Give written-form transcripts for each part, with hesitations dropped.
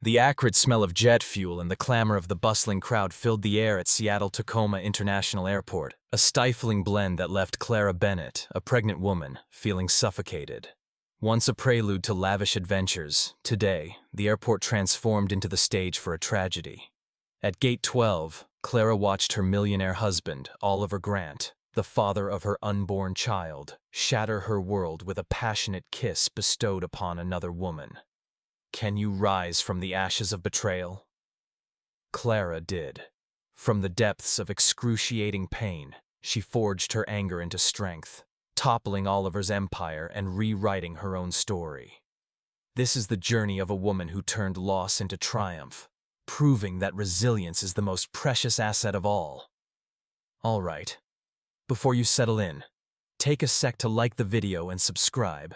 The acrid smell of jet fuel and the clamor of the bustling crowd filled the air at Seattle-Tacoma International Airport, a stifling blend that left Clara Bennett, a pregnant woman, feeling suffocated. Once a prelude to lavish adventures, today, the airport transformed into the stage for a tragedy. At Gate 12, Clara watched her millionaire husband, Oliver Grant, the father of her unborn child, shatter her world with a passionate kiss bestowed upon another woman. Can you rise from the ashes of betrayal? Clara did. From the depths of excruciating pain, she forged her anger into strength, toppling Oliver's empire and rewriting her own story. This is the journey of a woman who turned loss into triumph, proving that resilience is the most precious asset of all. All right, before you settle in, take a sec to like the video and subscribe,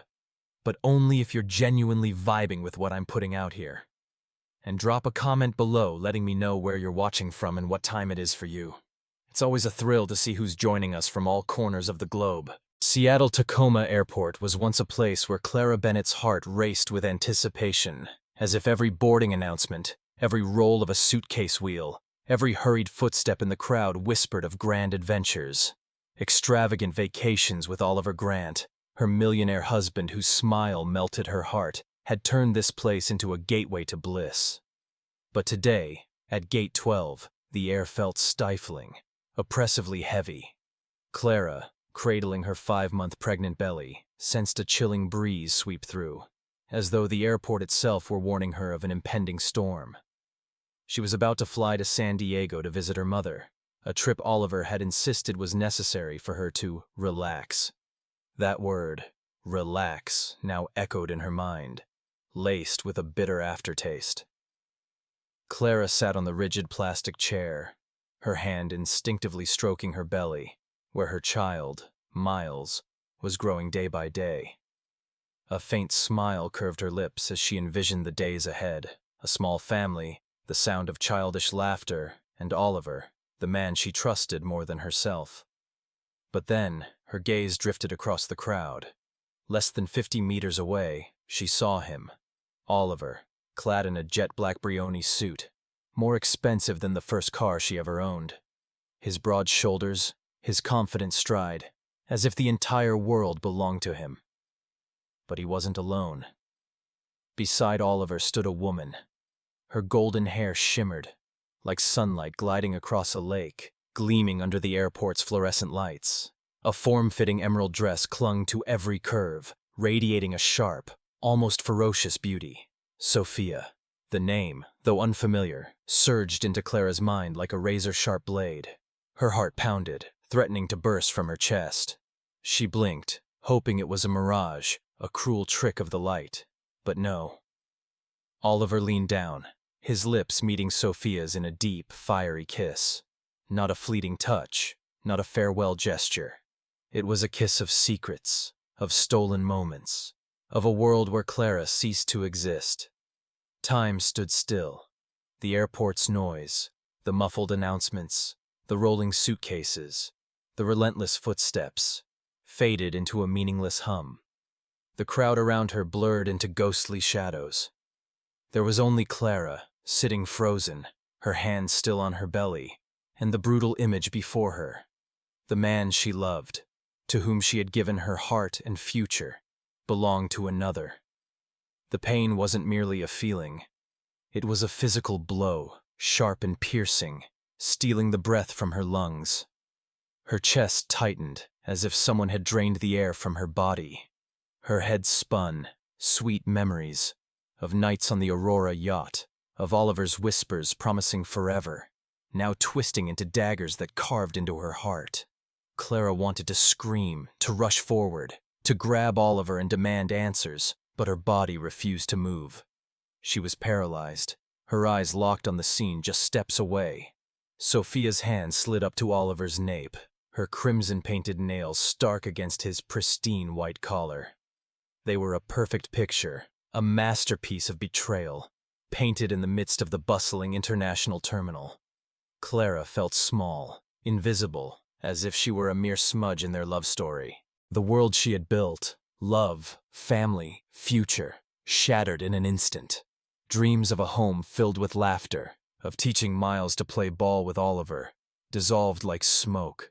but only if you're genuinely vibing with what I'm putting out here. And drop a comment below letting me know where you're watching from and what time it is for you. It's always a thrill to see who's joining us from all corners of the globe. Seattle-Tacoma Airport was once a place where Clara Bennett's heart raced with anticipation, as if every boarding announcement, every roll of a suitcase wheel, every hurried footstep in the crowd whispered of grand adventures. Extravagant vacations with Oliver Grant, her millionaire husband whose smile melted her heart, had turned this place into a gateway to bliss. But today, at Gate 12, the air felt stifling, oppressively heavy. Clara, cradling her 5-month pregnant belly, sensed a chilling breeze sweep through, as though the airport itself were warning her of an impending storm. She was about to fly to San Diego to visit her mother, a trip Oliver had insisted was necessary for her to relax. That word, relax, now echoed in her mind, laced with a bitter aftertaste. Clara sat on the rigid plastic chair, her hand instinctively stroking her belly, where her child, Miles, was growing day by day. A faint smile curved her lips as she envisioned the days ahead, a small family, the sound of childish laughter, and Oliver, the man she trusted more than herself. But then, her gaze drifted across the crowd. Less than 50 meters away, she saw him, Oliver, clad in a jet-black Brioni suit, more expensive than the first car she ever owned. His broad shoulders, his confident stride, as if the entire world belonged to him. But he wasn't alone. Beside Oliver stood a woman. Her golden hair shimmered, like sunlight gliding across a lake, gleaming under the airport's fluorescent lights. A form-fitting emerald dress clung to every curve, radiating a sharp, almost ferocious beauty. Sophia. The name, though unfamiliar, surged into Clara's mind like a razor-sharp blade. Her heart pounded, threatening to burst from her chest. She blinked, hoping it was a mirage, a cruel trick of the light. But no. Oliver leaned down, his lips meeting Sophia's in a deep, fiery kiss. Not a fleeting touch, not a farewell gesture. It was a kiss of secrets, of stolen moments, of a world where Clara ceased to exist. Time stood still. The airport's noise, the muffled announcements, the rolling suitcases, the relentless footsteps, faded into a meaningless hum. The crowd around her blurred into ghostly shadows. There was only Clara, sitting frozen, her hands still on her belly, and the brutal image before her. The man she loved, to whom she had given her heart and future, belonged to another. The pain wasn't merely a feeling. It was a physical blow, sharp and piercing, stealing the breath from her lungs. Her chest tightened, as if someone had drained the air from her body. Her head spun, sweet memories, of nights on the Aurora yacht, of Oliver's whispers promising forever, now twisting into daggers that carved into her heart. Clara wanted to scream, to rush forward, to grab Oliver and demand answers, but her body refused to move. She was paralyzed, her eyes locked on the scene just steps away. Sophia's hand slid up to Oliver's nape, her crimson-painted nails stark against his pristine white collar. They were a perfect picture, a masterpiece of betrayal, painted in the midst of the bustling international terminal. Clara felt small, invisible, as if she were a mere smudge in their love story. The world she had built, love, family, future, shattered in an instant. Dreams of a home filled with laughter, of teaching Miles to play ball with Oliver, dissolved like smoke.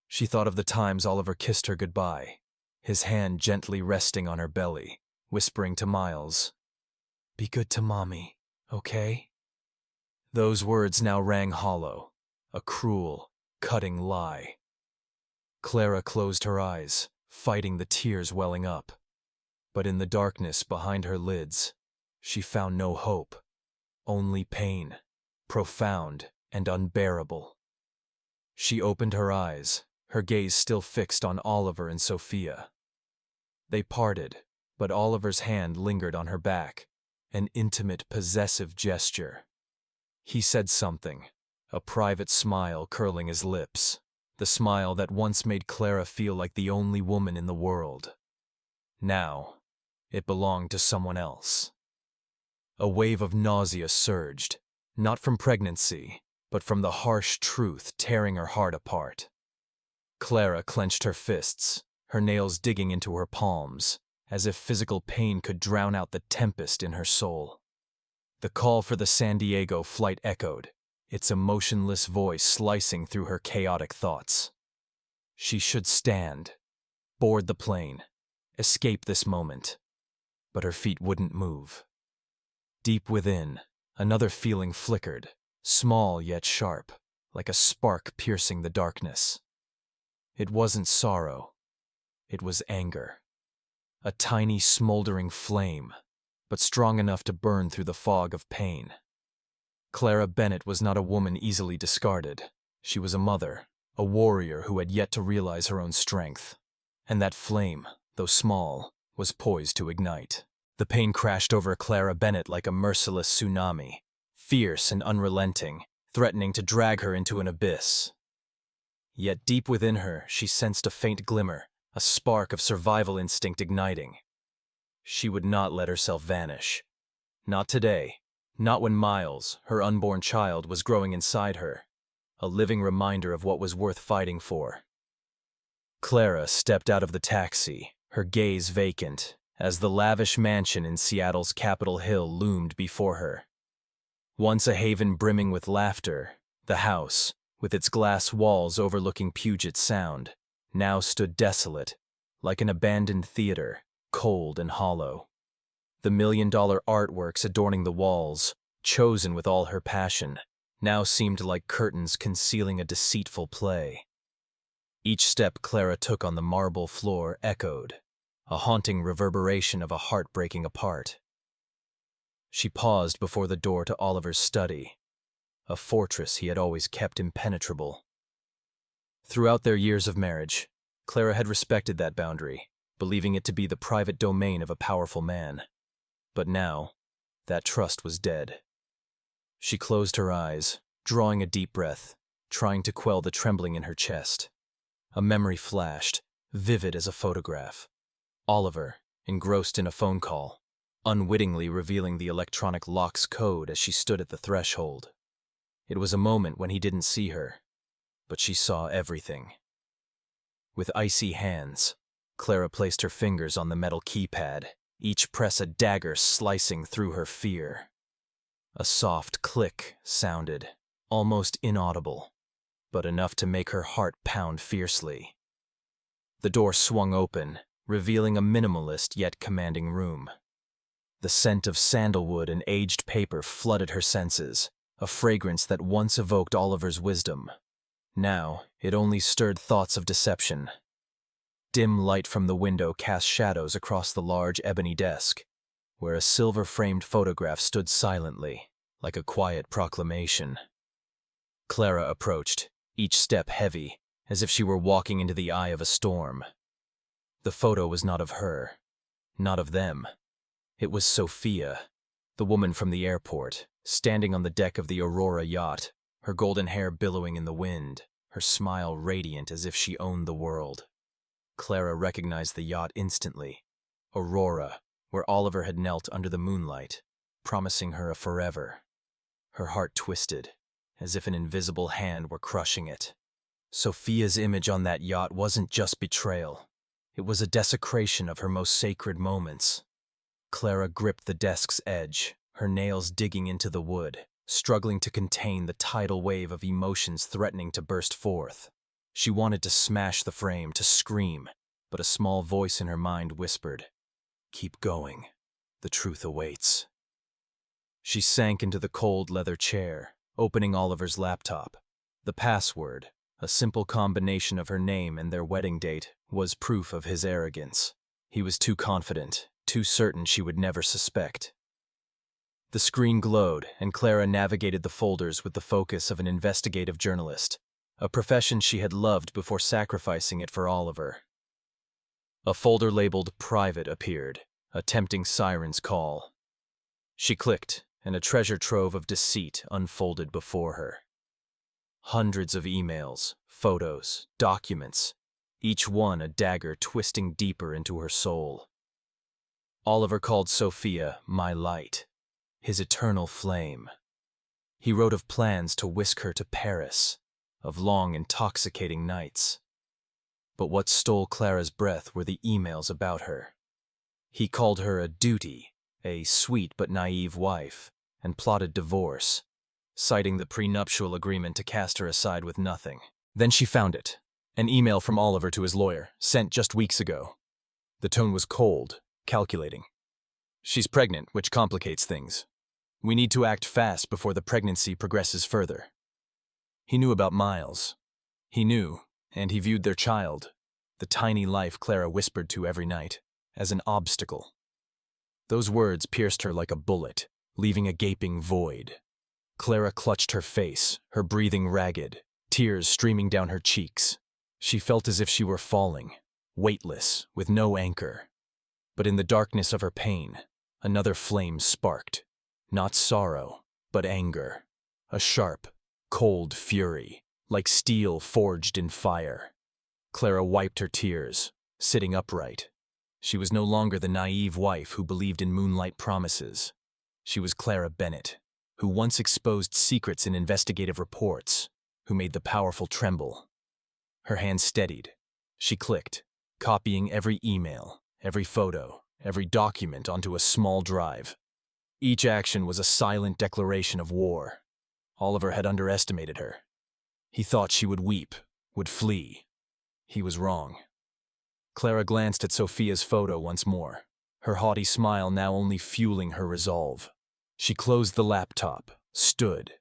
She thought of the times Oliver kissed her goodbye, his hand gently resting on her belly, whispering to Miles, "Be good to Mommy, okay?" Those words now rang hollow, a cruel, cutting lie. Clara closed her eyes, fighting the tears welling up. But in the darkness behind her lids, she found no hope, only pain, profound and unbearable. She opened her eyes, her gaze still fixed on Oliver and Sophia. They parted, but Oliver's hand lingered on her back, an intimate, possessive gesture. He said something, a private smile curling his lips, the smile that once made Clara feel like the only woman in the world. Now, it belonged to someone else. A wave of nausea surged, not from pregnancy, but from the harsh truth tearing her heart apart. Clara clenched her fists, her nails digging into her palms, as if physical pain could drown out the tempest in her soul. The call for the San Diego flight echoed, its emotionless voice slicing through her chaotic thoughts. She should stand, board the plane, escape this moment. But her feet wouldn't move. Deep within, another feeling flickered, small yet sharp, like a spark piercing the darkness. It wasn't sorrow. It was anger. A tiny smoldering flame, but strong enough to burn through the fog of pain. Clara Bennett was not a woman easily discarded. She was a mother, a warrior who had yet to realize her own strength. And that flame, though small, was poised to ignite. The pain crashed over Clara Bennett like a merciless tsunami, fierce and unrelenting, threatening to drag her into an abyss. Yet deep within her, she sensed a faint glimmer, a spark of survival instinct igniting. She would not let herself vanish. Not today, not when Miles, her unborn child, was growing inside her, a living reminder of what was worth fighting for. Clara stepped out of the taxi, her gaze vacant, as the lavish mansion in Seattle's Capitol Hill loomed before her. Once a haven brimming with laughter, the house, with its glass walls overlooking Puget Sound, now stood desolate, like an abandoned theater, cold and hollow. The million-dollar artworks adorning the walls, chosen with all her passion, now seemed like curtains concealing a deceitful play. Each step Clara took on the marble floor echoed, a haunting reverberation of a heart breaking apart. She paused before the door to Oliver's study, a fortress he had always kept impenetrable. Throughout their years of marriage, Clara had respected that boundary, believing it to be the private domain of a powerful man. But now, that trust was dead. She closed her eyes, drawing a deep breath, trying to quell the trembling in her chest. A memory flashed, vivid as a photograph. Oliver, engrossed in a phone call, unwittingly revealing the electronic lock's code as she stood at the threshold. It was a moment when he didn't see her, but she saw everything. With icy hands, Clara placed her fingers on the metal keypad, each press a dagger slicing through her fear. A soft click sounded, almost inaudible, but enough to make her heart pound fiercely. The door swung open, revealing a minimalist yet commanding room. The scent of sandalwood and aged paper flooded her senses, a fragrance that once evoked Oliver's wisdom. Now, it only stirred thoughts of deception. Dim light from the window cast shadows across the large ebony desk, where a silver-framed photograph stood silently, like a quiet proclamation. Clara approached, each step heavy, as if she were walking into the eye of a storm. The photo was not of her, not of them. It was Sophia, the woman from the airport, standing on the deck of the Aurora yacht, her golden hair billowing in the wind, her smile radiant as if she owned the world. Clara recognized the yacht instantly. Aurora, where Oliver had knelt under the moonlight, promising her a forever. Her heart twisted, as if an invisible hand were crushing it. Sophia's image on that yacht wasn't just betrayal. It was a desecration of her most sacred moments. Clara gripped the desk's edge, her nails digging into the wood, struggling to contain the tidal wave of emotions threatening to burst forth. She wanted to smash the frame, to scream, but a small voice in her mind whispered, "Keep going. The truth awaits." She sank into the cold leather chair, opening Oliver's laptop. The password, a simple combination of her name and their wedding date, was proof of his arrogance. He was too confident, too certain she would never suspect. The screen glowed, and Clara navigated the folders with the focus of an investigative journalist, a profession she had loved before sacrificing it for Oliver. A folder labeled Private appeared, a tempting siren's call. She clicked, and a treasure trove of deceit unfolded before her. Hundreds of emails, photos, documents, each one a dagger twisting deeper into her soul. Oliver called Sophia "my light," his eternal flame. He wrote of plans to whisk her to Paris, of long, intoxicating nights. But what stole Clara's breath were the emails about her. He called her a duty, a sweet but naive wife, and plotted divorce, citing the prenuptial agreement to cast her aside with nothing. Then she found it, an email from Oliver to his lawyer, sent just weeks ago. The tone was cold, calculating. "She's pregnant, which complicates things. We need to act fast before the pregnancy progresses further." He knew about Miles. He knew, and he viewed their child, the tiny life Clara whispered to every night, as an obstacle. Those words pierced her like a bullet, leaving a gaping void. Clara clutched her face, her breathing ragged, tears streaming down her cheeks. She felt as if she were falling, weightless, with no anchor. But in the darkness of her pain, another flame sparked. Not sorrow, but anger. A sharp, cold fury, like steel forged in fire. Clara wiped her tears, sitting upright. She was no longer the naive wife who believed in moonlight promises. She was Clara Bennett, who once exposed secrets in investigative reports, who made the powerful tremble. Her hand steadied. She clicked, copying every email, every photo, every document onto a small drive. Each action was a silent declaration of war. Oliver had underestimated her. He thought she would weep, would flee. He was wrong. Clara glanced at Sophia's photo once more, her haughty smile now only fueling her resolve. She closed the laptop, stood,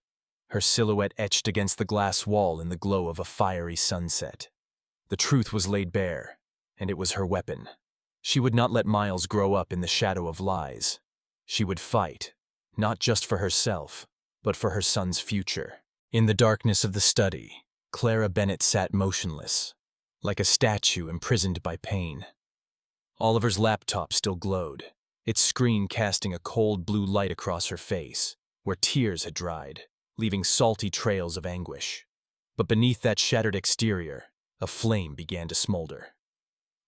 her silhouette etched against the glass wall in the glow of a fiery sunset. The truth was laid bare, and it was her weapon. She would not let Miles grow up in the shadow of lies. She would fight, not just for herself, but for her son's future. In the darkness of the study, Clara Bennett sat motionless, like a statue imprisoned by pain. Oliver's laptop still glowed, its screen casting a cold blue light across her face, where tears had dried, leaving salty trails of anguish. But beneath that shattered exterior, a flame began to smolder.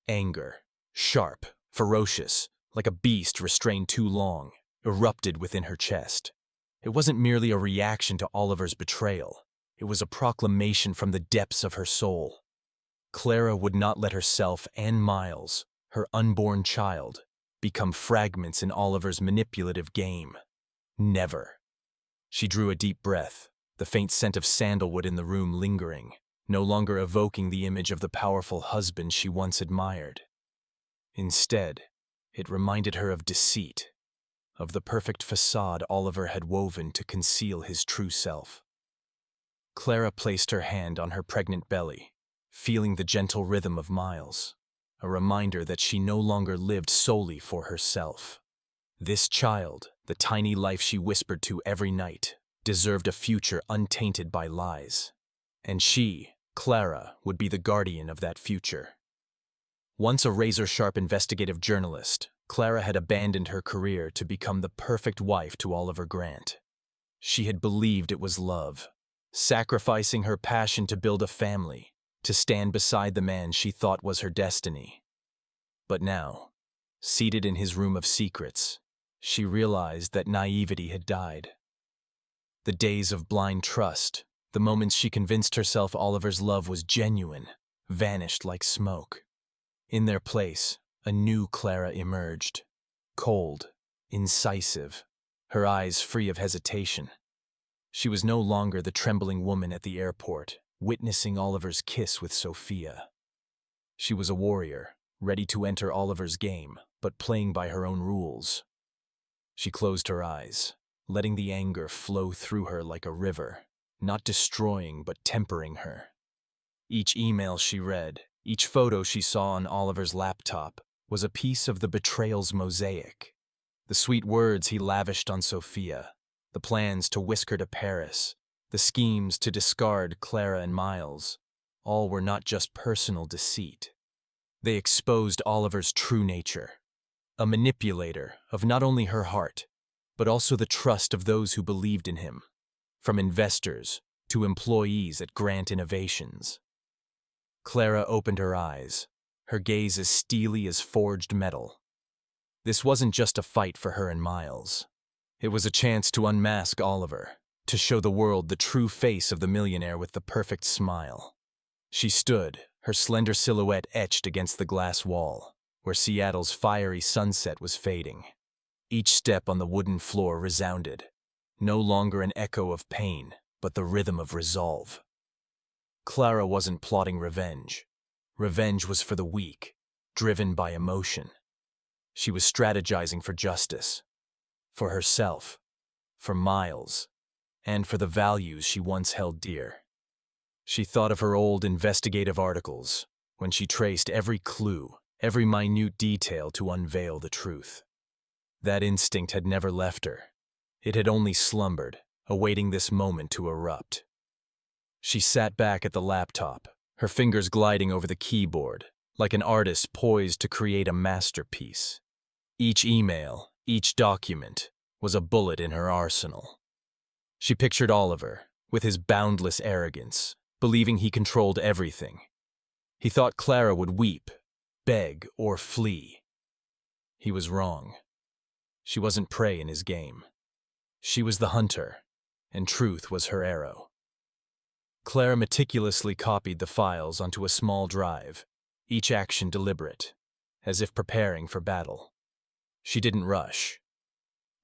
Anger, sharp, ferocious, like a beast restrained too long, erupted within her chest. It wasn't merely a reaction to Oliver's betrayal. It was a proclamation from the depths of her soul. Clara would not let herself and Miles, her unborn child, become fragments in Oliver's manipulative game. Never. She drew a deep breath, the faint scent of sandalwood in the room lingering, no longer evoking the image of the powerful husband she once admired. Instead, it reminded her of deceit, of the perfect facade Oliver had woven to conceal his true self. Clara placed her hand on her pregnant belly, feeling the gentle rhythm of Miles, a reminder that she no longer lived solely for herself. This child, the tiny life she whispered to every night, deserved a future untainted by lies. And she, Clara, would be the guardian of that future. Once a razor-sharp investigative journalist, Clara had abandoned her career to become the perfect wife to Oliver Grant. She had believed it was love, sacrificing her passion to build a family, to stand beside the man she thought was her destiny. But now, seated in his room of secrets, she realized that naivety had died. The days of blind trust, the moments she convinced herself Oliver's love was genuine, vanished like smoke. In their place, a new Clara emerged, cold, incisive, her eyes free of hesitation. She was no longer the trembling woman at the airport, witnessing Oliver's kiss with Sophia. She was a warrior, ready to enter Oliver's game, but playing by her own rules. She closed her eyes, letting the anger flow through her like a river, not destroying but tempering her. Each email she read, each photo she saw on Oliver's laptop, was a piece of the betrayal's mosaic. The sweet words he lavished on Sophia, the plans to whisk her to Paris, the schemes to discard Clara and Miles, all were not just personal deceit. They exposed Oliver's true nature, a manipulator of not only her heart, but also the trust of those who believed in him, from investors to employees at Grant Innovations. Clara opened her eyes, her gaze as steely as forged metal. This wasn't just a fight for her and Miles. It was a chance to unmask Oliver, to show the world the true face of the millionaire with the perfect smile. She stood, her slender silhouette etched against the glass wall, where Seattle's fiery sunset was fading. Each step on the wooden floor resounded, no longer an echo of pain, but the rhythm of resolve. Clara wasn't plotting revenge. Revenge was for the weak, driven by emotion. She was strategizing for justice, for herself, for Miles, and for the values she once held dear. She thought of her old investigative articles, when she traced every clue, every minute detail to unveil the truth. That instinct had never left her. It had only slumbered, awaiting this moment to erupt. She sat back at the laptop, her fingers gliding over the keyboard, like an artist poised to create a masterpiece. Each email, each document, was a bullet in her arsenal. She pictured Oliver, with his boundless arrogance, believing he controlled everything. He thought Clara would weep, beg, or flee. He was wrong. She wasn't prey in his game. She was the hunter, and truth was her arrow. Clara meticulously copied the files onto a small drive, each action deliberate, as if preparing for battle. She didn't rush.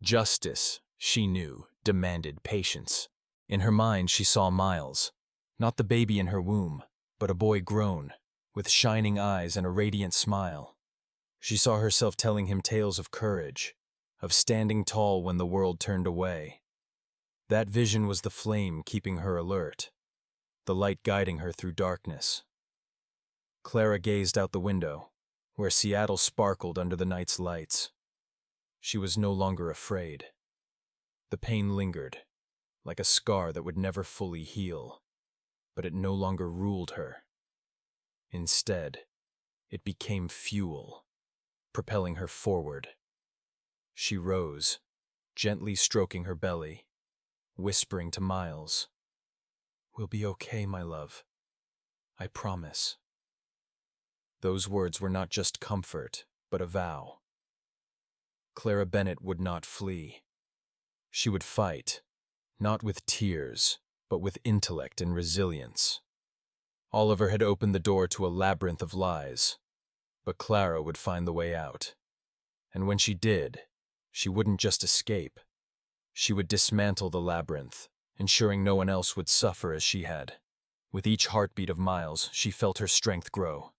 Justice, she knew, demanded patience. In her mind she saw Miles, not the baby in her womb, but a boy grown, with shining eyes and a radiant smile. She saw herself telling him tales of courage, of standing tall when the world turned away. That vision was the flame keeping her alert, the light guiding her through darkness. Clara gazed out the window, where Seattle sparkled under the night's lights. She was no longer afraid. The pain lingered, like a scar that would never fully heal, but it no longer ruled her. Instead, it became fuel, propelling her forward. She rose, gently stroking her belly, whispering to Miles, "We'll be okay, my love. I promise." Those words were not just comfort, but a vow. Clara Bennett would not flee. She would fight, not with tears, but with intellect and resilience. Oliver had opened the door to a labyrinth of lies, but Clara would find the way out. And when she did, she wouldn't just escape. She would dismantle the labyrinth, ensuring no one else would suffer as she had. With each heartbeat of Miles, she felt her strength grow.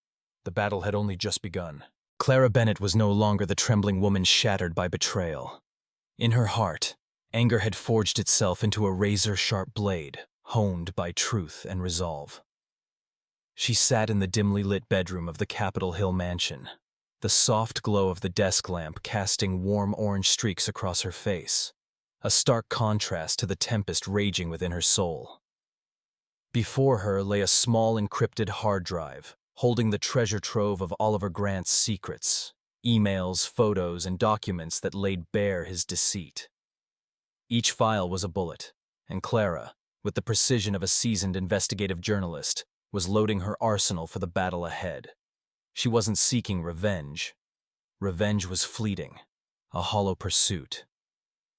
The battle had only just begun. Clara Bennett was no longer the trembling woman shattered by betrayal. In her heart, anger had forged itself into a razor-sharp blade, honed by truth and resolve. She sat in the dimly lit bedroom of the Capitol Hill mansion, the soft glow of the desk lamp casting warm orange streaks across her face, a stark contrast to the tempest raging within her soul. Before her lay a small encrypted hard drive, holding the treasure trove of Oliver Grant's secrets, emails, photos, and documents that laid bare his deceit. Each file was a bullet, and Clara, with the precision of a seasoned investigative journalist, was loading her arsenal for the battle ahead. She wasn't seeking revenge. Revenge was fleeting, a hollow pursuit.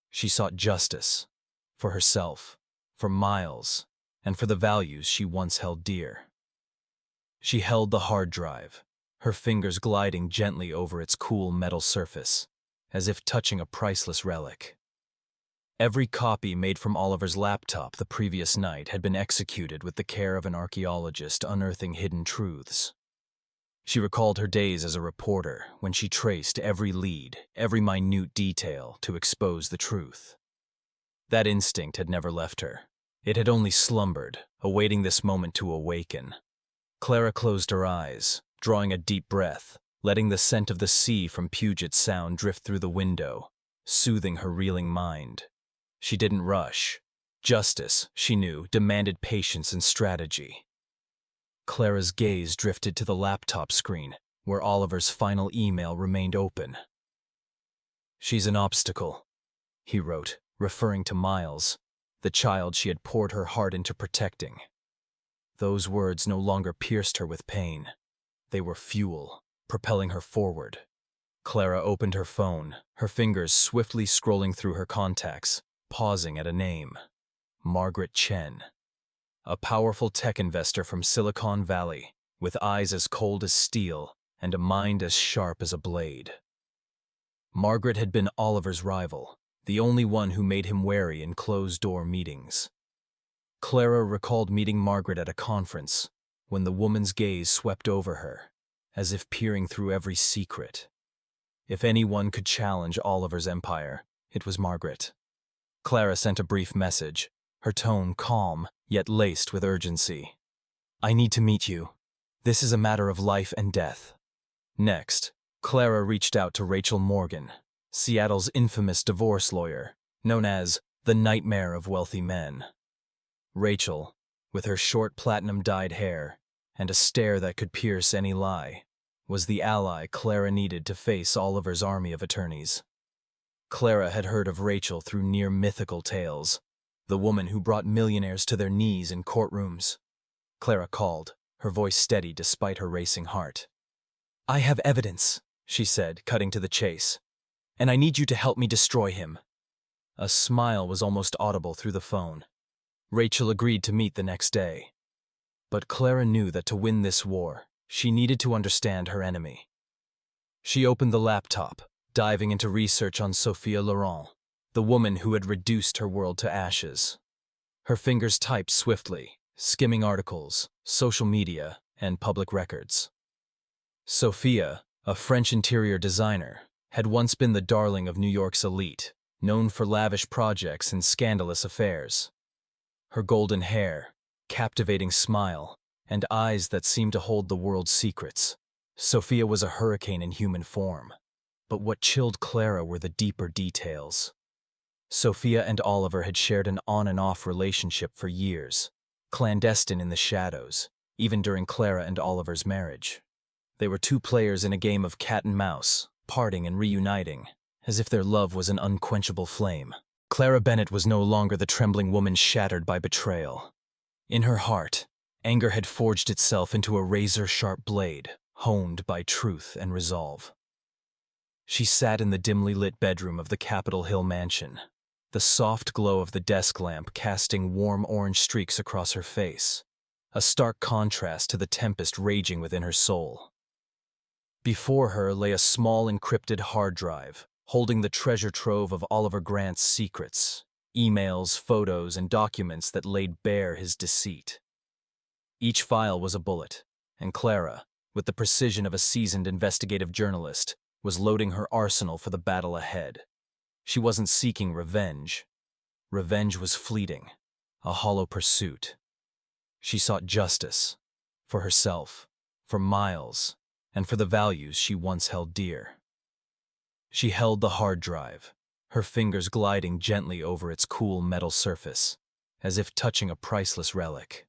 She sought justice, for herself, for Miles, and for the values she once held dear. She held the hard drive, her fingers gliding gently over its cool metal surface, as if touching a priceless relic. Every copy made from Oliver's laptop the previous night had been executed with the care of an archaeologist unearthing hidden truths. She recalled her days as a reporter when she traced every lead, every minute detail to expose the truth. That instinct had never left her. It had only slumbered, awaiting this moment to awaken. Clara closed her eyes, drawing a deep breath, letting the scent of the sea from Puget Sound drift through the window, soothing her reeling mind. She didn't rush. Justice, she knew, demanded patience and strategy. Clara's gaze drifted to the laptop screen, where Oliver's final email remained open. "She's an obstacle," he wrote, referring to Miles, the child she had poured her heart into protecting. Those words no longer pierced her with pain. They were fuel, propelling her forward. Clara opened her phone, her fingers swiftly scrolling through her contacts, pausing at a name. Margaret Chen. A powerful tech investor from Silicon Valley, with eyes as cold as steel and a mind as sharp as a blade. Margaret had been Oliver's rival, the only one who made him wary in closed-door meetings. Clara recalled meeting Margaret at a conference, when the woman's gaze swept over her, as if peering through every secret. If anyone could challenge Oliver's empire, it was Margaret. Clara sent a brief message, her tone calm, yet laced with urgency. "I need to meet you. This is a matter of life and death." Next, Clara reached out to Rachel Morgan, Seattle's infamous divorce lawyer, known as the nightmare of wealthy men. Rachel, with her short platinum-dyed hair and a stare that could pierce any lie, was the ally Clara needed to face Oliver's army of attorneys. Clara had heard of Rachel through near-mythical tales, the woman who brought millionaires to their knees in courtrooms. Clara called, her voice steady despite her racing heart. "I have evidence," she said, cutting to the chase, "and I need you to help me destroy him." A smile was almost audible through the phone. Rachel agreed to meet the next day. But Clara knew that to win this war, she needed to understand her enemy. She opened the laptop, diving into research on Sophia Laurent, the woman who had reduced her world to ashes. Her fingers typed swiftly, skimming articles, social media, and public records. Sophia, a French interior designer, had once been the darling of New York's elite, known for lavish projects and scandalous affairs. Her golden hair, captivating smile, and eyes that seemed to hold the world's secrets. Sophia was a hurricane in human form. But what chilled Clara were the deeper details. Sophia and Oliver had shared an on-and-off relationship for years, clandestine in the shadows, even during Clara and Oliver's marriage. They were two players in a game of cat and mouse, parting and reuniting, as if their love was an unquenchable flame. Clara Bennett was no longer the trembling woman shattered by betrayal. In her heart, anger had forged itself into a razor-sharp blade, honed by truth and resolve. She sat in the dimly lit bedroom of the Capitol Hill mansion, the soft glow of the desk lamp casting warm orange streaks across her face, a stark contrast to the tempest raging within her soul. Before her lay a small encrypted hard drive, holding the treasure trove of Oliver Grant's secrets, emails, photos, and documents that laid bare his deceit. Each file was a bullet, and Clara, with the precision of a seasoned investigative journalist, was loading her arsenal for the battle ahead. She wasn't seeking revenge. Revenge was fleeting, a hollow pursuit. She sought justice, for herself, for Miles, and for the values she once held dear. She held the hard drive, her fingers gliding gently over its cool metal surface, as if touching a priceless relic.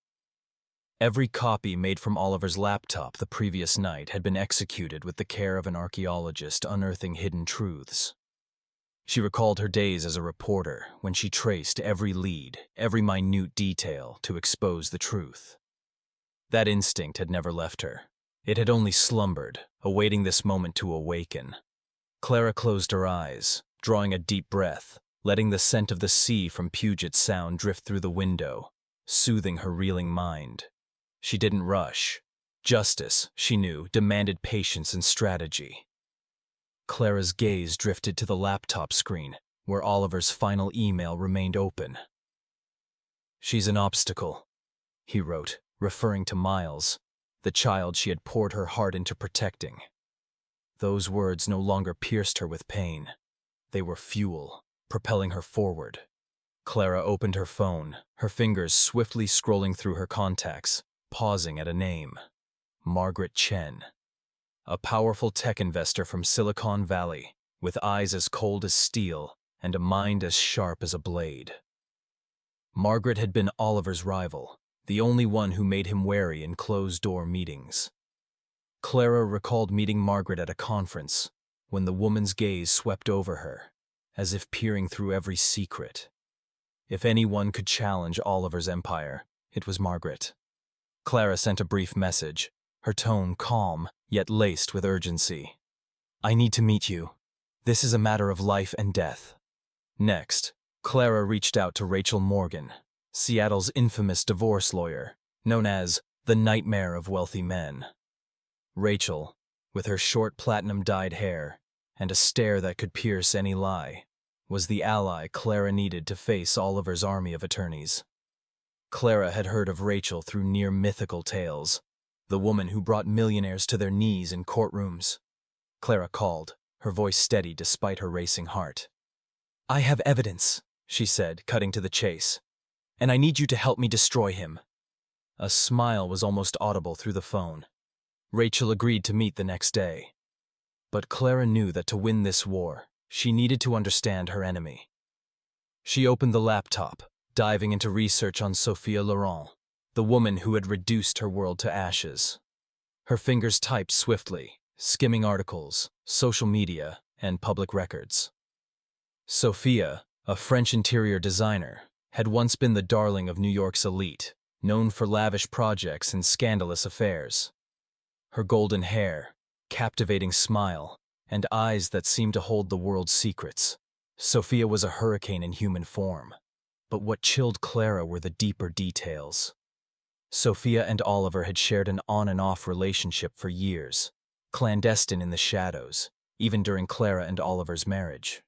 Every copy made from Oliver's laptop the previous night had been executed with the care of an archaeologist unearthing hidden truths. She recalled her days as a reporter when she traced every lead, every minute detail to expose the truth. That instinct had never left her. It had only slumbered, awaiting this moment to awaken. Clara closed her eyes, drawing a deep breath, letting the scent of the sea from Puget Sound drift through the window, soothing her reeling mind. She didn't rush. Justice, she knew, demanded patience and strategy. Clara's gaze drifted to the laptop screen, where Oliver's final email remained open. "She's an obstacle," he wrote, referring to Miles, the child she had poured her heart into protecting. Those words no longer pierced her with pain. They were fuel, propelling her forward. Clara opened her phone, her fingers swiftly scrolling through her contacts, pausing at a name. Margaret Chen. A powerful tech investor from Silicon Valley, with eyes as cold as steel and a mind as sharp as a blade. Margaret had been Oliver's rival, the only one who made him wary in closed-door meetings. Clara recalled meeting Margaret at a conference, when the woman's gaze swept over her, as if peering through every secret. If anyone could challenge Oliver's empire, it was Margaret. Clara sent a brief message, her tone calm, yet laced with urgency. "I need to meet you. This is a matter of life and death." Next, Clara reached out to Rachel Morgan, Seattle's infamous divorce lawyer, known as the nightmare of wealthy men. Rachel, with her short platinum-dyed hair and a stare that could pierce any lie, was the ally Clara needed to face Oliver's army of attorneys. Clara had heard of Rachel through near-mythical tales, the woman who brought millionaires to their knees in courtrooms. Clara called, her voice steady despite her racing heart. "I have evidence," she said, cutting to the chase, "and I need you to help me destroy him." A smile was almost audible through the phone. Rachel agreed to meet the next day. But Clara knew that to win this war, she needed to understand her enemy. She opened the laptop, diving into research on Sophia Laurent, the woman who had reduced her world to ashes. Her fingers typed swiftly, skimming articles, social media, and public records. Sophia, a French interior designer, had once been the darling of New York's elite, known for lavish projects and scandalous affairs. Her golden hair, captivating smile, and eyes that seemed to hold the world's secrets. Sophia was a hurricane in human form. But what chilled Clara were the deeper details. Sophia and Oliver had shared an on-and-off relationship for years, clandestine in the shadows, even during Clara and Oliver's marriage.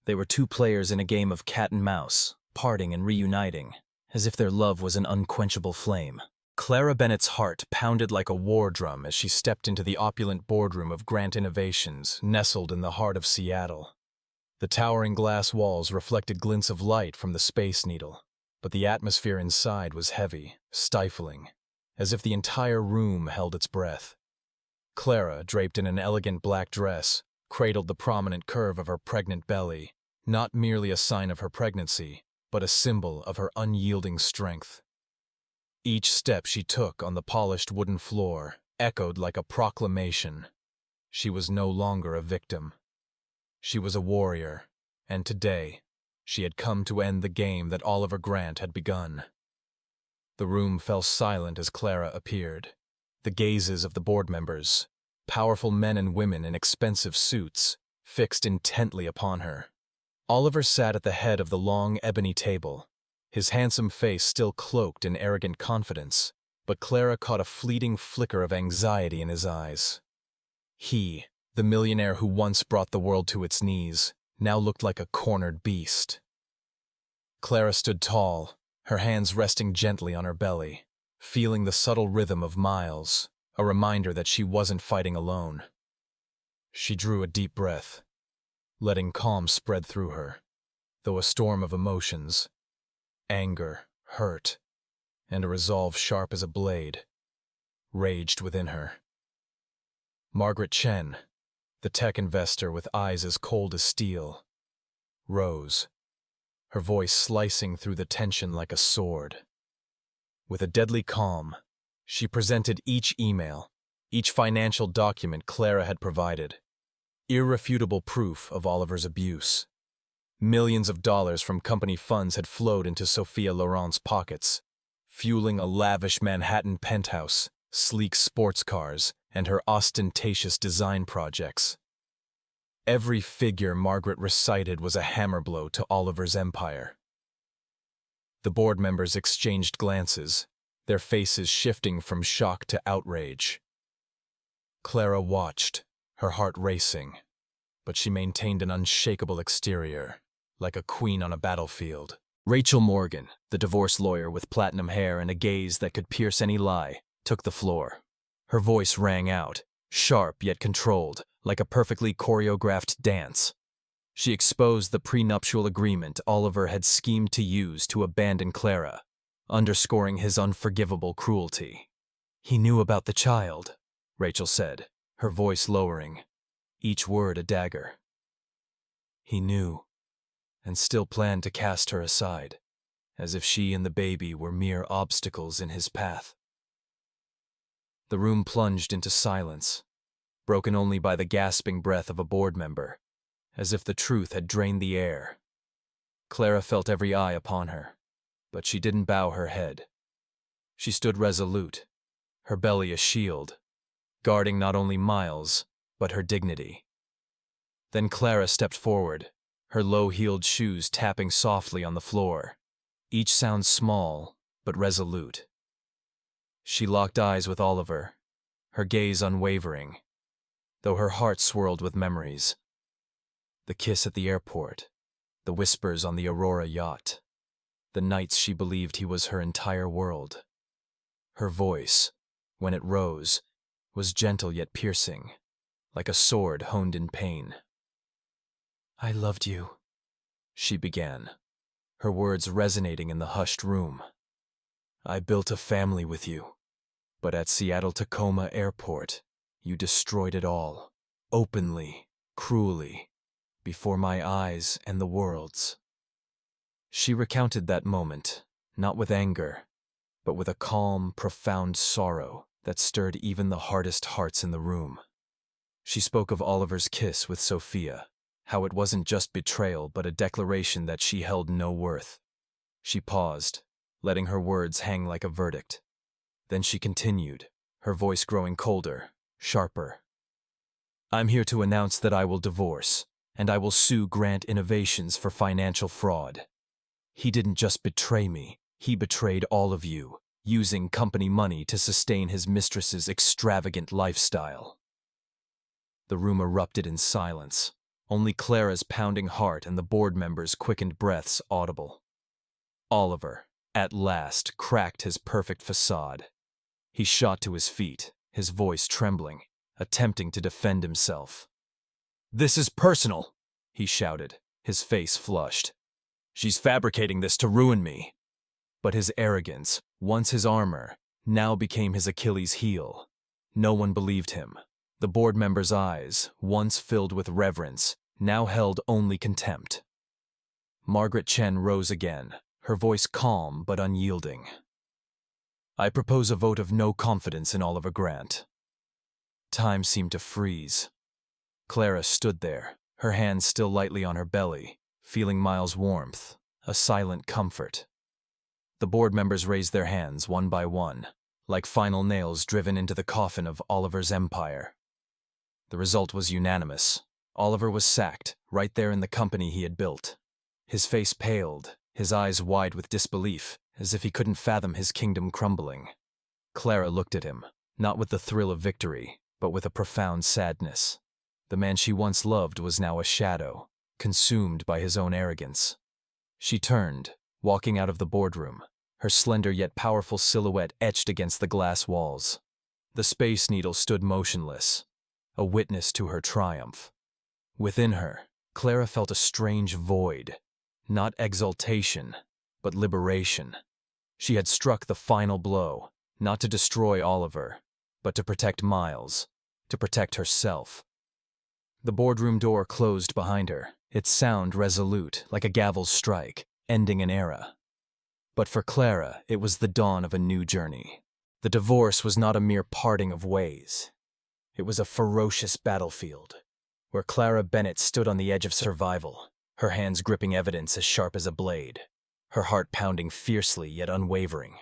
They were two players in a game of cat and mouse, parting and reuniting, as if their love was an unquenchable flame. Clara Bennett's heart pounded like a war drum as she stepped into the opulent boardroom of Grant Innovations, nestled in the heart of Seattle. The towering glass walls reflected glints of light from the Space Needle, but the atmosphere inside was heavy, stifling, as if the entire room held its breath. Clara, draped in an elegant black dress, cradled the prominent curve of her pregnant belly, not merely a sign of her pregnancy, but a symbol of her unyielding strength. Each step she took on the polished wooden floor echoed like a proclamation. She was no longer a victim. She was a warrior, and today, she had come to end the game that Oliver Grant had begun. The room fell silent as Clara appeared. The gazes of the board members, powerful men and women in expensive suits, fixed intently upon her. Oliver sat at the head of the long ebony table, his handsome face still cloaked in arrogant confidence, but Clara caught a fleeting flicker of anxiety in his eyes. He, the millionaire who once brought the world to its knees, now looked like a cornered beast. Clara stood tall, her hands resting gently on her belly, feeling the subtle rhythm of Miles, a reminder that she wasn't fighting alone. She drew a deep breath, letting calm spread through her, though a storm of emotions, anger, hurt, and a resolve sharp as a blade, raged within her. Margaret Chen, the tech investor with eyes as cold as steel, rose, her voice slicing through the tension like a sword. With a deadly calm, she presented each email, each financial document Clara had provided, irrefutable proof of Oliver's abuse. Millions of dollars from company funds had flowed into Sophia Laurent's pockets, fueling a lavish Manhattan penthouse, sleek sports cars, and her ostentatious design projects. Every figure Margaret recited was a hammer blow to Oliver's empire. The board members exchanged glances, their faces shifting from shock to outrage. Clara watched, her heart racing, but she maintained an unshakable exterior, like a queen on a battlefield. Rachel Morgan, the divorce lawyer with platinum hair and a gaze that could pierce any lie, took the floor. Her voice rang out, sharp yet controlled, like a perfectly choreographed dance. She exposed the prenuptial agreement Oliver had schemed to use to abandon Clara, underscoring his unforgivable cruelty. "He knew about the child," Rachel said, her voice lowering, each word a dagger. "He knew, and still planned to cast her aside, as if she and the baby were mere obstacles in his path." The room plunged into silence, broken only by the gasping breath of a board member, as if the truth had drained the air. Clara felt every eye upon her, but she didn't bow her head. She stood resolute, her belly a shield, guarding not only Miles, but her dignity. Then Clara stepped forward, her low-heeled shoes tapping softly on the floor, each sound small but resolute. She locked eyes with Oliver, her gaze unwavering, though her heart swirled with memories. The kiss at the airport, the whispers on the Aurora yacht, the nights she believed he was her entire world. Her voice, when it rose, was gentle yet piercing, like a sword honed in pain. "I loved you," she began, her words resonating in the hushed room. "I built a family with you, but at Seattle-Tacoma Airport, you destroyed it all, openly, cruelly, before my eyes and the world's." She recounted that moment, not with anger, but with a calm, profound sorrow that stirred even the hardest hearts in the room. She spoke of Oliver's kiss with Sophia, how it wasn't just betrayal but a declaration that she held no worth. She paused, letting her words hang like a verdict. Then she continued, her voice growing colder, sharper. "I'm here to announce that I will divorce, and I will sue Grant Innovations for financial fraud. He didn't just betray me, he betrayed all of you, using company money to sustain his mistress's extravagant lifestyle." The room erupted in silence, only Clara's pounding heart and the board members' quickened breaths audible. Oliver, at last, cracked his perfect facade. He shot to his feet, his voice trembling, attempting to defend himself. "This is personal," he shouted, his face flushed. "She's fabricating this to ruin me." But his arrogance, once his armor, now became his Achilles heel. No one believed him. The board members' eyes, once filled with reverence, now held only contempt. Margaret Chen rose again, her voice calm but unyielding. "I propose a vote of no confidence in Oliver Grant." Time seemed to freeze. Clara stood there, her hands still lightly on her belly, feeling Miles' warmth, a silent comfort. The board members raised their hands one by one, like final nails driven into the coffin of Oliver's empire. The result was unanimous. Oliver was sacked, right there in the company he had built. His face paled, his eyes wide with disbelief, as if he couldn't fathom his kingdom crumbling. Clara looked at him, not with the thrill of victory, but with a profound sadness. The man she once loved was now a shadow, consumed by his own arrogance. She turned, walking out of the boardroom, her slender yet powerful silhouette etched against the glass walls. The Space Needle stood motionless, a witness to her triumph. Within her, Clara felt a strange void, not exultation, but liberation. She had struck the final blow, not to destroy Oliver, but to protect Miles, to protect herself. The boardroom door closed behind her, its sound resolute, like a gavel's strike, ending an era. But for Clara, it was the dawn of a new journey. The divorce was not a mere parting of ways. It was a ferocious battlefield, where Clara Bennett stood on the edge of survival, her hands gripping evidence as sharp as a blade, her heart pounding fiercely yet unwavering.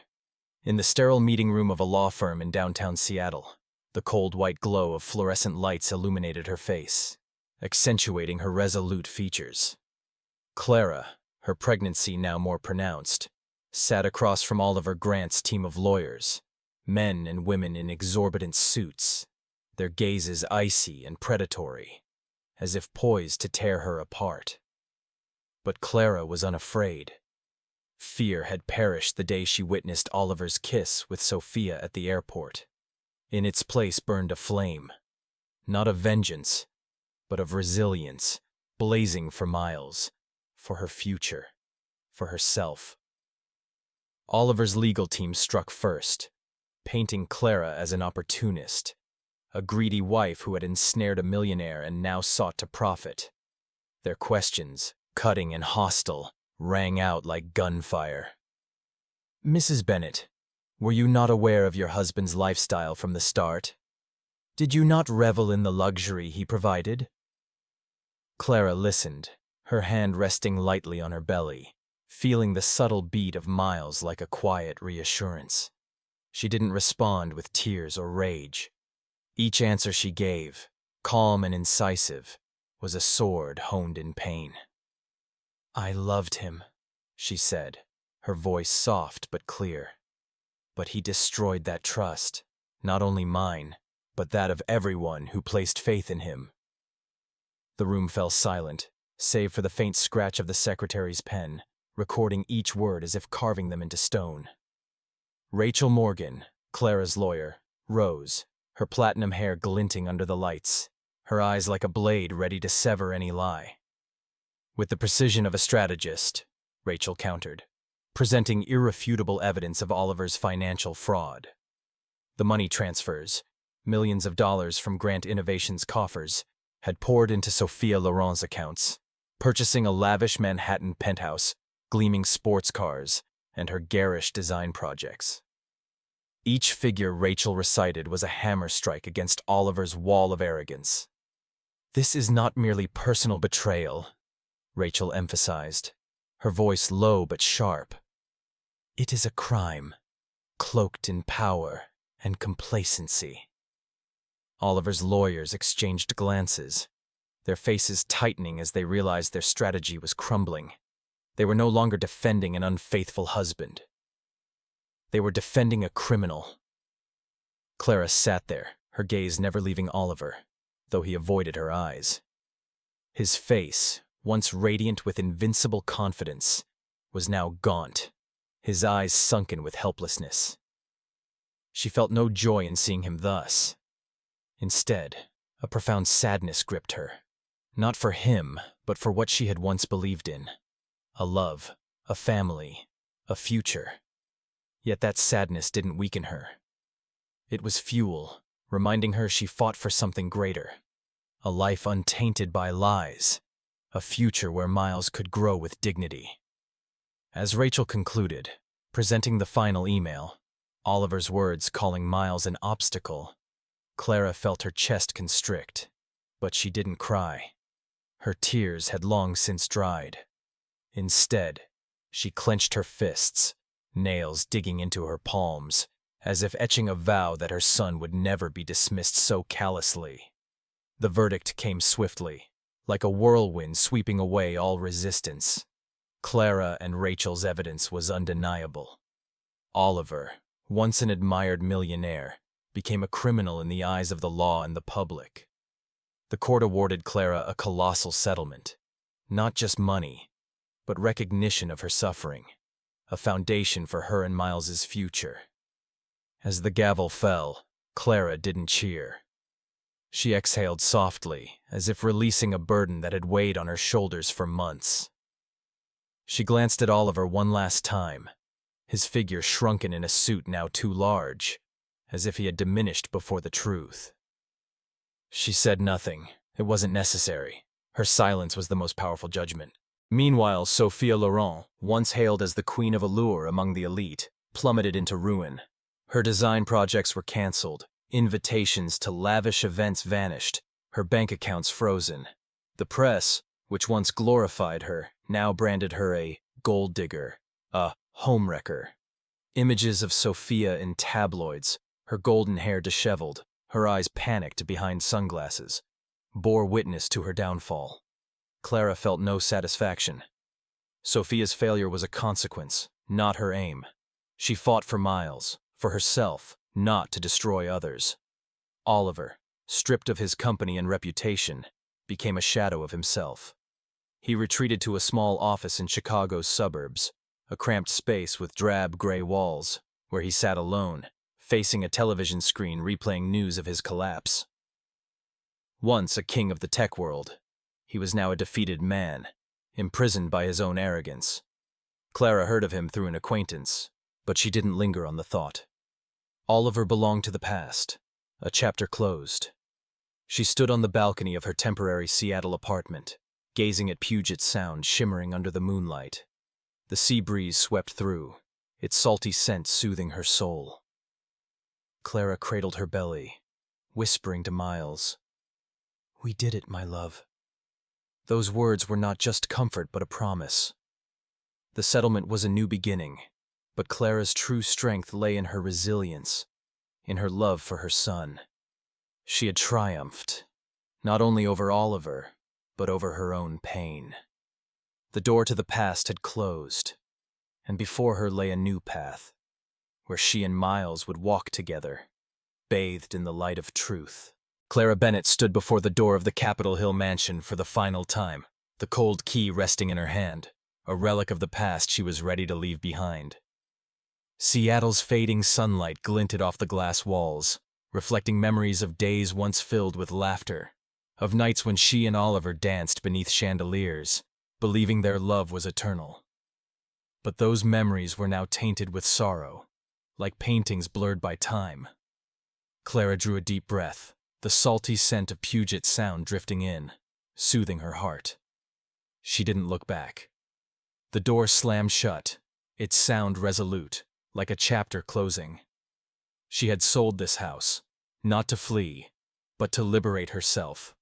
In the sterile meeting room of a law firm in downtown Seattle, the cold white glow of fluorescent lights illuminated her face, accentuating her resolute features. Clara, her pregnancy now more pronounced, sat across from Oliver Grant's team of lawyers, men and women in exorbitant suits, their gazes icy and predatory, as if poised to tear her apart. But Clara was unafraid. Fear had perished the day she witnessed Oliver's kiss with Sophia at the airport. In its place burned a flame, not of vengeance, but of resilience, blazing for Miles, for her future, for herself. Oliver's legal team struck first, painting Clara as an opportunist, a greedy wife who had ensnared a millionaire and now sought to profit. Their questions, cutting and hostile, rang out like gunfire. "Mrs. Bennet, were you not aware of your husband's lifestyle from the start? Did you not revel in the luxury he provided?" Clara listened, her hand resting lightly on her belly, feeling the subtle beat of Miles like a quiet reassurance. She didn't respond with tears or rage. Each answer she gave, calm and incisive, was a sword honed in pain. "I loved him," she said, her voice soft but clear. "But he destroyed that trust, not only mine, but that of everyone who placed faith in him." The room fell silent, save for the faint scratch of the secretary's pen, recording each word as if carving them into stone. Rachel Morgan, Clara's lawyer, rose, her platinum hair glinting under the lights, her eyes like a blade ready to sever any lie. "With the precision of a strategist," Rachel countered, presenting irrefutable evidence of Oliver's financial fraud. The money transfers, millions of dollars from Grant Innovations' coffers, had poured into Sophia Laurent's accounts, purchasing a lavish Manhattan penthouse, gleaming sports cars, and her garish design projects. Each figure Rachel recited was a hammer strike against Oliver's wall of arrogance. "This is not merely personal betrayal," Rachel emphasized, her voice low but sharp. "It is a crime, cloaked in power and complacency." Oliver's lawyers exchanged glances, their faces tightening as they realized their strategy was crumbling. They were no longer defending an unfaithful husband. They were defending a criminal. Clara sat there, her gaze never leaving Oliver, though he avoided her eyes. His face, once radiant with invincible confidence, was now gaunt, his eyes sunken with helplessness. She felt no joy in seeing him thus. Instead, a profound sadness gripped her, not for him, but for what she had once believed in. A love, a family, a future. Yet that sadness didn't weaken her. It was fuel, reminding her she fought for something greater. A life untainted by lies. A future where Miles could grow with dignity. As Rachel concluded, presenting the final email, Oliver's words calling Miles an obstacle, Clara felt her chest constrict, but she didn't cry. Her tears had long since dried. Instead, she clenched her fists, nails digging into her palms, as if etching a vow that her son would never be dismissed so callously. The verdict came swiftly, like a whirlwind sweeping away all resistance. Clara and Rachel's evidence was undeniable. Oliver, once an admired millionaire, became a criminal in the eyes of the law and the public. The court awarded Clara a colossal settlement, not just money, but recognition of her suffering, a foundation for her and Miles's future. As the gavel fell, Clara didn't cheer. She exhaled softly, as if releasing a burden that had weighed on her shoulders for months. She glanced at Oliver one last time, his figure shrunken in a suit now too large, as if he had diminished before the truth. She said nothing. It wasn't necessary. Her silence was the most powerful judgment. Meanwhile, Sophia Laurent, once hailed as the queen of allure among the elite, plummeted into ruin. Her design projects were canceled, invitations to lavish events vanished, her bank accounts frozen. The press, which once glorified her, now branded her a gold digger, a homewrecker. Images of Sophia in tabloids, her golden hair disheveled, her eyes panicked behind sunglasses, bore witness to her downfall. Clara felt no satisfaction. Sophia's failure was a consequence, not her aim. She fought for Miles, for herself, not to destroy others. Oliver, stripped of his company and reputation, became a shadow of himself. He retreated to a small office in Chicago's suburbs, a cramped space with drab gray walls, where he sat alone, facing a television screen replaying news of his collapse. Once a king of the tech world, he was now a defeated man, imprisoned by his own arrogance. Clara heard of him through an acquaintance, but she didn't linger on the thought. Oliver belonged to the past, a chapter closed. She stood on the balcony of her temporary Seattle apartment, gazing at Puget Sound shimmering under the moonlight. The sea breeze swept through, its salty scent soothing her soul. Clara cradled her belly, whispering to Miles, "We did it, my love." Those words were not just comfort but a promise. The settlement was a new beginning, but Clara's true strength lay in her resilience, in her love for her son. She had triumphed, not only over Oliver, but over her own pain. The door to the past had closed, and before her lay a new path, where she and Miles would walk together, bathed in the light of truth. Clara Bennett stood before the door of the Capitol Hill mansion for the final time, the cold key resting in her hand, a relic of the past she was ready to leave behind. Seattle's fading sunlight glinted off the glass walls, reflecting memories of days once filled with laughter, of nights when she and Oliver danced beneath chandeliers, believing their love was eternal. But those memories were now tainted with sorrow, like paintings blurred by time. Clara drew a deep breath, the salty scent of Puget Sound drifting in, soothing her heart. She didn't look back. The door slammed shut, its sound resolute, like a chapter closing. She had sold this house, not to flee, but to liberate herself.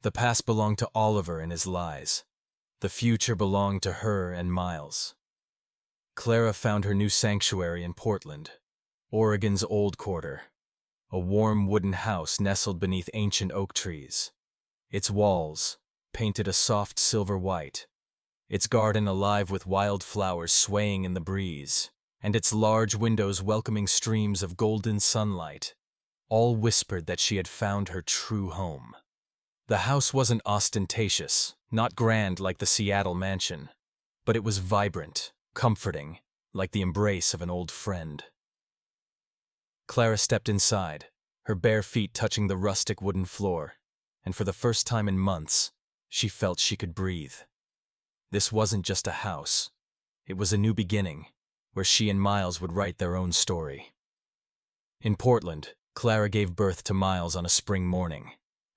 The past belonged to Oliver and his lies. The future belonged to her and Miles. Clara found her new sanctuary in Portland, Oregon's Old Quarter, a warm wooden house nestled beneath ancient oak trees. Its walls, painted a soft silver white, its garden alive with wild flowers swaying in the breeze, and its large windows welcoming streams of golden sunlight, all whispered that she had found her true home. The house wasn't ostentatious, not grand like the Seattle mansion, but it was vibrant, comforting, like the embrace of an old friend. Clara stepped inside, her bare feet touching the rustic wooden floor, and for the first time in months, she felt she could breathe. This wasn't just a house. It was a new beginning, where she and Miles would write their own story. In Portland, Clara gave birth to Miles on a spring morning,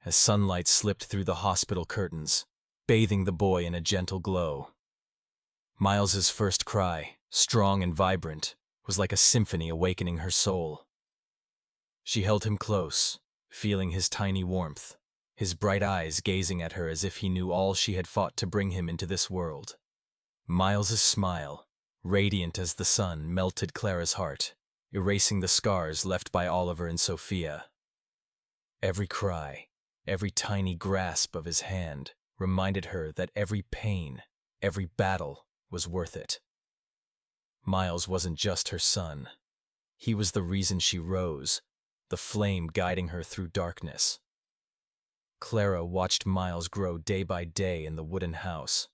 as sunlight slipped through the hospital curtains, bathing the boy in a gentle glow. Miles's first cry, strong and vibrant, was like a symphony awakening her soul. She held him close, feeling his tiny warmth, his bright eyes gazing at her as if he knew all she had fought to bring him into this world. Miles's smile, radiant as the sun, melted Clara's heart, erasing the scars left by Oliver and Sophia. Every cry, every tiny grasp of his hand reminded her that every pain, every battle was worth it. Miles wasn't just her son. He was the reason she rose, the flame guiding her through darkness. Clara watched Miles grow day by day in the wooden house,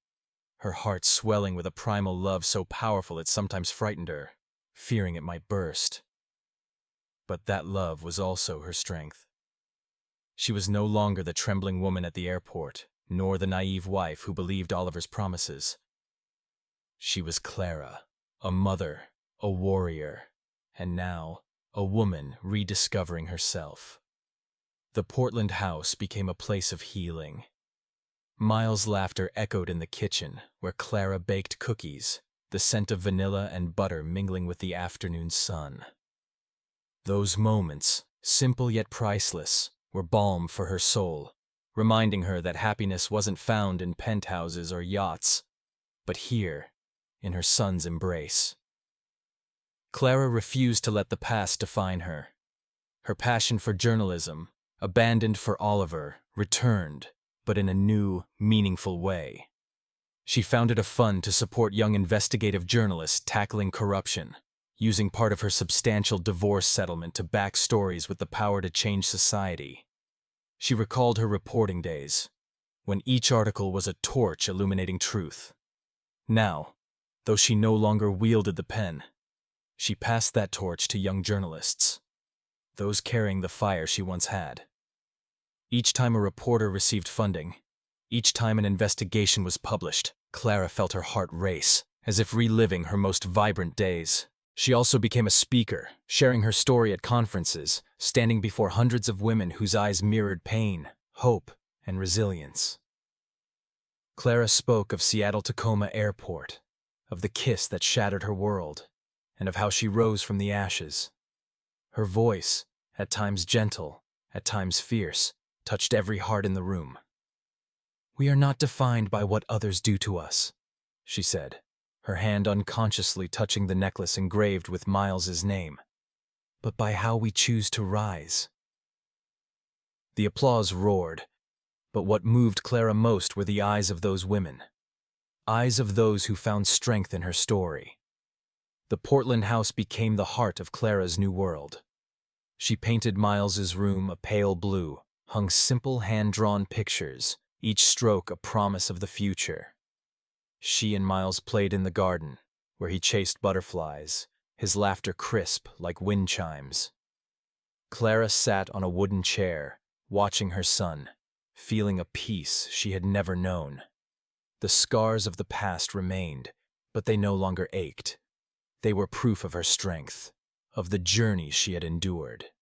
her heart swelling with a primal love so powerful it sometimes frightened her, fearing it might burst. But that love was also her strength. She was no longer the trembling woman at the airport, nor the naive wife who believed Oliver's promises. She was Clara, a mother, a warrior, and now a woman rediscovering herself. The Portland house became a place of healing. Miles' laughter echoed in the kitchen, where Clara baked cookies, the scent of vanilla and butter mingling with the afternoon sun. Those moments, simple yet priceless, were balm for her soul, reminding her that happiness wasn't found in penthouses or yachts, but here, in her son's embrace. Clara refused to let the past define her. Her passion for journalism, abandoned for Oliver, returned, but in a new, meaningful way. She founded a fund to support young investigative journalists tackling corruption, using part of her substantial divorce settlement to back stories with the power to change society. She recalled her reporting days, when each article was a torch illuminating truth. Now, though she no longer wielded the pen, she passed that torch to young journalists, those carrying the fire she once had. Each time a reporter received funding, each time an investigation was published, Clara felt her heart race, as if reliving her most vibrant days. She also became a speaker, sharing her story at conferences, standing before hundreds of women whose eyes mirrored pain, hope, and resilience. Clara spoke of Seattle-Tacoma Airport, of the kiss that shattered her world, and of how she rose from the ashes. Her voice, at times gentle, at times fierce, touched every heart in the room. "We are not defined by what others do to us," she said, her hand unconsciously touching the necklace engraved with Miles's name, "but by how we choose to rise." The applause roared, but what moved Clara most were the eyes of those women, eyes of those who found strength in her story. The Portland house became the heart of Clara's new world. She painted Miles's room a pale blue, hung simple hand-drawn pictures, each stroke a promise of the future. She and Miles played in the garden, where he chased butterflies, his laughter crisp like wind chimes. Clara sat on a wooden chair, watching her son, feeling a peace she had never known. The scars of the past remained, but they no longer ached. They were proof of her strength, of the journey she had endured.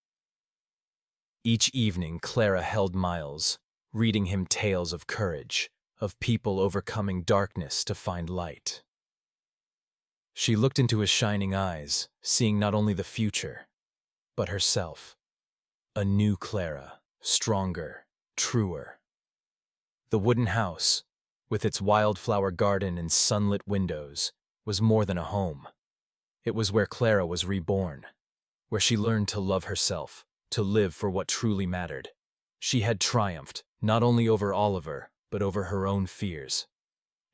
Each evening, Clara held Miles, reading him tales of courage, of people overcoming darkness to find light. She looked into his shining eyes, seeing not only the future, but herself. A new Clara, stronger, truer. The wooden house, with its wildflower garden and sunlit windows, was more than a home. It was where Clara was reborn, where she learned to love herself, to live for what truly mattered. She had triumphed, not only over Oliver, but over her own fears.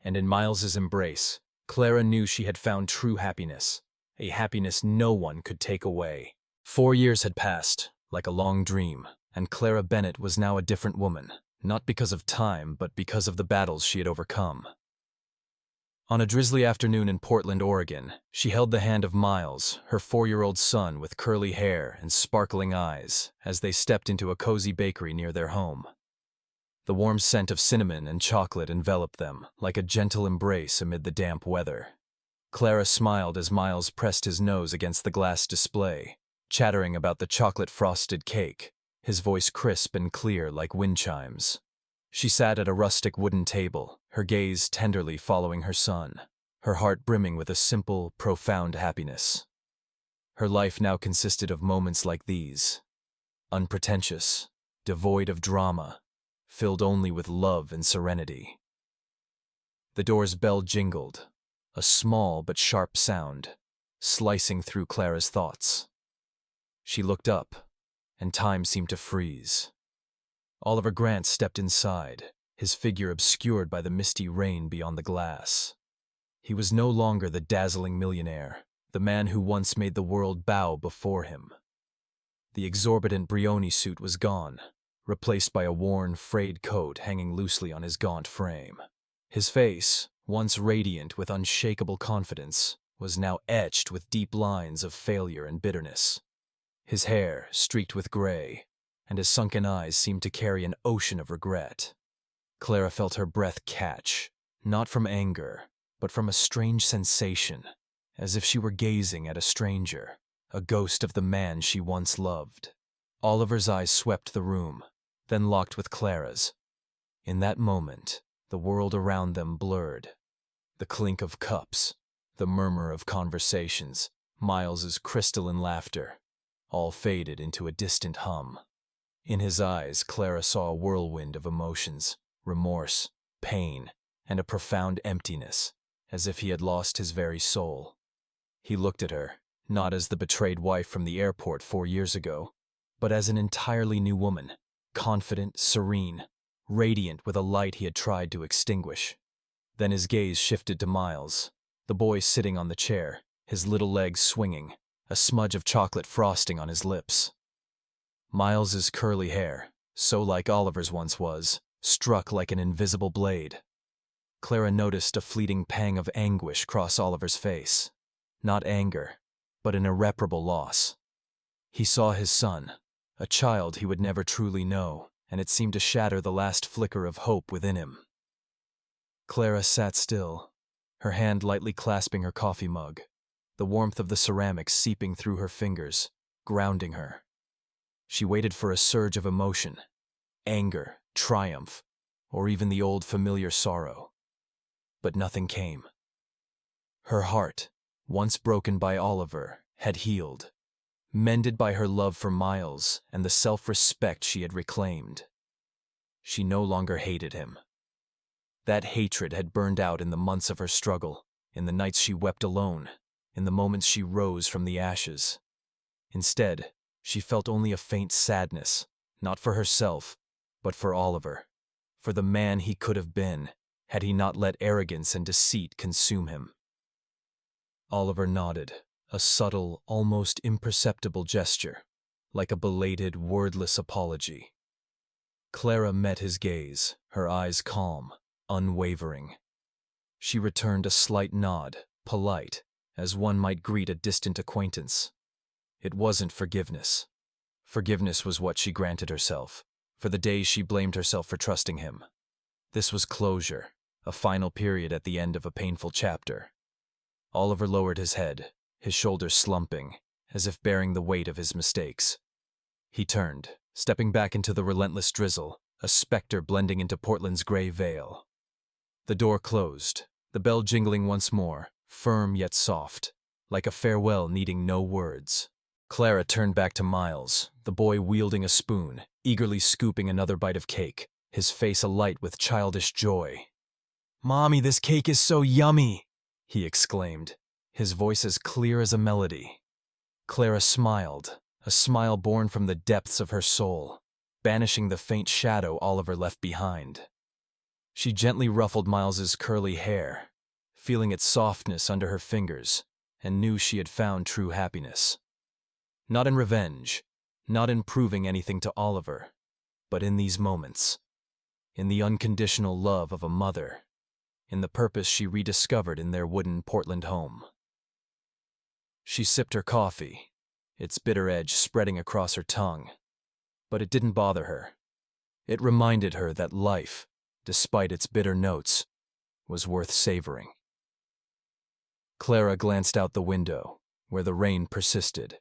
And in Miles's embrace, Clara knew she had found true happiness, a happiness no one could take away. 4 years had passed, like a long dream, and Clara Bennett was now a different woman, not because of time, but because of the battles she had overcome. On a drizzly afternoon in Portland, Oregon, she held the hand of Miles, her 4-year-old son with curly hair and sparkling eyes, as they stepped into a cozy bakery near their home. The warm scent of cinnamon and chocolate enveloped them, like a gentle embrace amid the damp weather. Clara smiled as Miles pressed his nose against the glass display, chattering about the chocolate-frosted cake, his voice crisp and clear like wind chimes. She sat at a rustic wooden table, her gaze tenderly following her son, her heart brimming with a simple, profound happiness. Her life now consisted of moments like these, unpretentious, devoid of drama, filled only with love and serenity. The door's bell jingled, a small but sharp sound, slicing through Clara's thoughts. She looked up, and time seemed to freeze. Oliver Grant stepped inside, his figure obscured by the misty rain beyond the glass. He was no longer the dazzling millionaire, the man who once made the world bow before him. The exorbitant Brioni suit was gone, replaced by a worn, frayed coat hanging loosely on his gaunt frame. His face, once radiant with unshakable confidence, was now etched with deep lines of failure and bitterness. His hair, streaked with gray, and his sunken eyes seemed to carry an ocean of regret. Clara felt her breath catch, not from anger, but from a strange sensation, as if she were gazing at a stranger, a ghost of the man she once loved. Oliver's eyes swept the room, then locked with Clara's. In that moment, the world around them blurred. The clink of cups, the murmur of conversations, Miles's crystalline laughter, all faded into a distant hum. In his eyes, Clara saw a whirlwind of emotions, remorse, pain, and a profound emptiness, as if he had lost his very soul. He looked at her, not as the betrayed wife from the airport 4 years ago, but as an entirely new woman, confident, serene, radiant with a light he had tried to extinguish. Then his gaze shifted to Miles, the boy sitting on the chair, his little legs swinging, a smudge of chocolate frosting on his lips. Miles's curly hair, so like Oliver's once was, struck like an invisible blade. Clara noticed a fleeting pang of anguish cross Oliver's face. Not anger, but an irreparable loss. He saw his son, a child he would never truly know, and it seemed to shatter the last flicker of hope within him. Clara sat still, her hand lightly clasping her coffee mug, the warmth of the ceramics seeping through her fingers, grounding her. She waited for a surge of emotion, anger, triumph, or even the old familiar sorrow. But nothing came. Her heart, once broken by Oliver, had healed, mended by her love for Miles and the self-respect she had reclaimed. She no longer hated him. That hatred had burned out in the months of her struggle, in the nights she wept alone, in the moments she rose from the ashes. Instead, she felt only a faint sadness, not for herself, but for Oliver, for the man he could have been, had he not let arrogance and deceit consume him. Oliver nodded, a subtle, almost imperceptible gesture, like a belated, wordless apology. Clara met his gaze, her eyes calm, unwavering. She returned a slight nod, polite, as one might greet a distant acquaintance. It wasn't forgiveness. Forgiveness was what she granted herself, for the days she blamed herself for trusting him. This was closure, a final period at the end of a painful chapter. Oliver lowered his head, his shoulders slumping, as if bearing the weight of his mistakes. He turned, stepping back into the relentless drizzle, a specter blending into Portland's gray veil. The door closed, the bell jingling once more, firm yet soft, like a farewell needing no words. Clara turned back to Miles, the boy wielding a spoon, eagerly scooping another bite of cake, his face alight with childish joy. "Mommy, this cake is so yummy!" he exclaimed, his voice as clear as a melody. Clara smiled, a smile born from the depths of her soul, banishing the faint shadow Oliver left behind. She gently ruffled Miles's curly hair, feeling its softness under her fingers, and knew she had found true happiness. Not in revenge, not in proving anything to Oliver, but in these moments, in the unconditional love of a mother, in the purpose she rediscovered in their wooden Portland home. She sipped her coffee, its bitter edge spreading across her tongue, but it didn't bother her. It reminded her that life, despite its bitter notes, was worth savoring. Clara glanced out the window, where the rain persisted,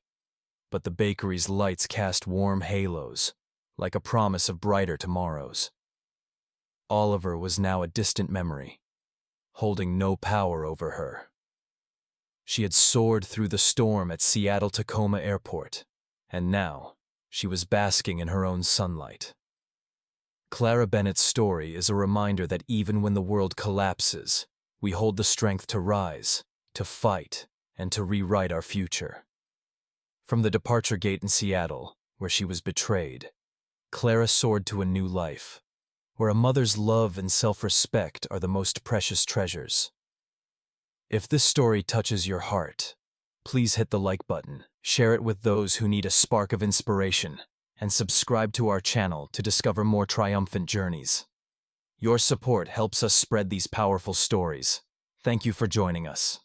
but the bakery's lights cast warm halos, like a promise of brighter tomorrows. Oliver was now a distant memory, holding no power over her. She had soared through the storm at Seattle-Tacoma Airport, and now she was basking in her own sunlight. Clara Bennett's story is a reminder that even when the world collapses, we hold the strength to rise, to fight, and to rewrite our future. From the departure gate in Seattle, where she was betrayed, Clara soared to a new life, where a mother's love and self-respect are the most precious treasures. If this story touches your heart, please hit the like button, share it with those who need a spark of inspiration, and subscribe to our channel to discover more triumphant journeys. Your support helps us spread these powerful stories. Thank you for joining us.